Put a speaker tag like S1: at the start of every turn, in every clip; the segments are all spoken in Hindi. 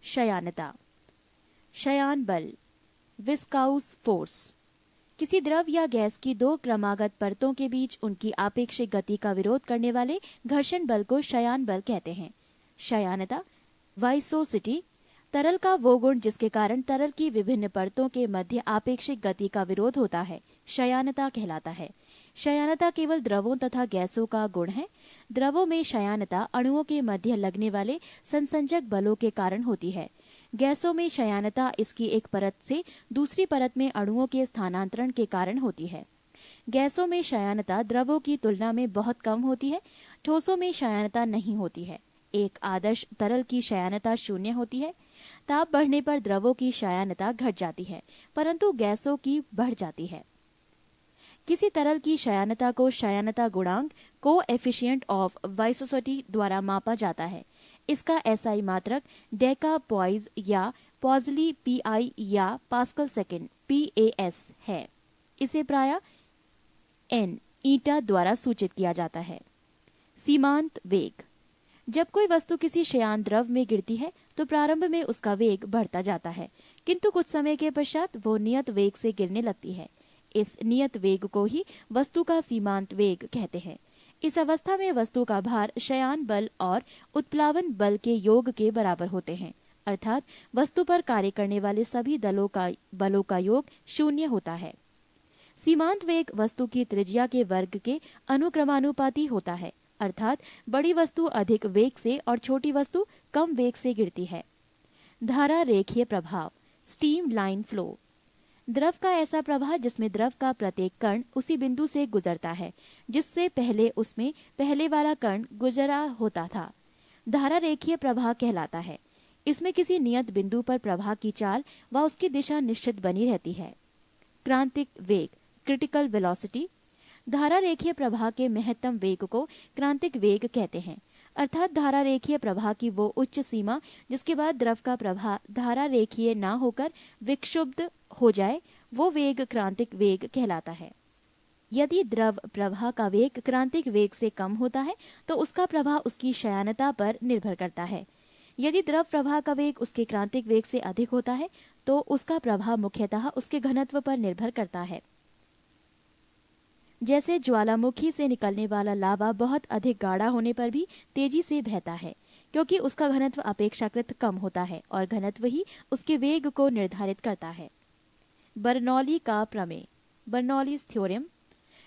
S1: शयानता। शयान बल, विस्काउस फोर्स। किसी द्रव या गैस की दो क्रमागत परतों के बीच उनकी आपेक्षिक गति का विरोध करने वाले घर्षण बल को शयान बल कहते हैं। शयानता। वाइसोसिटी, तरल का वो गुण जिसके कारण तरल की विभिन्न परतों के मध्य आपेक्षिक गति का विरोध होता है, शयानता कहलाता है। शयानता केवल द्रवों तथा गैसों का गुण है। द्रवों में शयानता अणुओं के मध्य लगने वाले संसंजक बलों के कारण होती है। गैसों में शयानता इसकी एक परत से दूसरी परत में अणुओं के स्थानांतरण के कारण होती है। गैसों में शयानता द्रवों की तुलना में बहुत कम होती है। ठोसों में शयानता नहीं होती है। एक आदर्श तरल की शयानता 0 होती है। ताप बढ़ने पर द्रवों की शयानता घट जाती है, परंतु गैसों की बढ़ जाती है। किसी तरल की शयानता को शयानता गुणांक कोएफिशिएंट ऑफ वाइसोसिटी द्वारा मापा जाता है। इसका एसआई मात्रक डेका पॉइज या पॉजली पीआई या पास्कल सेकेंड पीएएस है। इसे प्रायः एन ईटा द्वारा सूचित किया जाता है। सीमांत वेग। जब कोई वस्तु किसी शयान द्रव में गिरती है तो प्रारंभ में उसका वेग बढ़ता जाता है, किंतु कुछ समय के पश्चात वो नियत वेग से गिरने लगती है। इस नियत वेग को ही वस्तु का सीमांत वेग कहते हैं। इस अवस्था में वस्तु का भार शयान बल और उत्प्लावन बल के योग के बराबर होते हैं, अर्थात वस्तु पर कार्य करने वाले सभी बलों का योग 0 होता है। सीमांत वेग वस्तु की त्रिज्या के वर्ग के अनुक्रमानुपाती होता है, अर्थात बड़ी वस्तु अधिक वेग से और छोटी वस्तु कम वेग से गिरती है। धारा रेखीय प्रभाव, स्टीम लाइन फ्लो। द्रव का ऐसा प्रवाह जिसमें द्रव का प्रत्येक कण उसी बिंदु से गुजरता है जिससे पहले उसमें पहले वाला कण गुजरा होता था, धारा रेखीय प्रवाह कहलाता है। इसमें किसी नियत बिंदु पर प्रवाह की चाल व उसकी दिशा निश्चित बनी रहती है। क्रांतिक वेग, क्रिटिकल वेलोसिटी। धारा रेखीय प्रवाह के महत्तम वेग को क्रांतिक वेग कहते हैं, अर्थात धारा रेखीय प्रवाह की वो उच्च सीमा जिसके बाद द्रव का प्रवाह धारा रेखीय न होकर विक्षुब्ध हो जाए, वो वेग क्रांतिक वेग कहलाता है। यदि द्रव प्रवाह का वेग क्रांतिक वेग से कम होता है तो उसका प्रवाह उसकी शयानता पर निर्भर करता है। यदि द्रव प्रवाह का वेग उसके क्रांतिक वेग से अधिक होता है तो उसका प्रवाह मुख्यतः उसके घनत्व पर निर्भर करता है। जैसे ज्वालामुखी से निकलने वाला लावा बहुत अधिक गाढ़ा होने पर भी तेजी से बहता है, क्योंकि उसका घनत्व अपेक्षाकृत कम होता है और घनत्व ही उसके वेग को निर्धारित करता है। बर्नौली का प्रमेय, बर्नौलीज थ्योरम।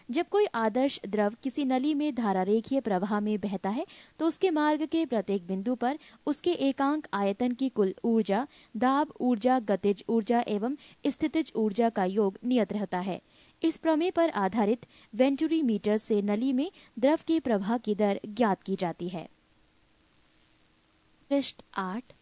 S1: जब कोई आदर्श द्रव किसी नली में धारा रेखीय प्रवाह में बहता है तो उसके मार्ग के प्रत्येक बिंदु पर उसके एकांक आयतन की कुल ऊर्जा, दाब ऊर्जा, गतिज ऊर्जा एवं स्थितिज ऊर्जा का योग नियत रहता है। इस प्रमेय पर आधारित वेंटुरी मीटर से नली में द्रव के प्रवाह की दर ज्ञात की जाती है। पृष्ठ 8।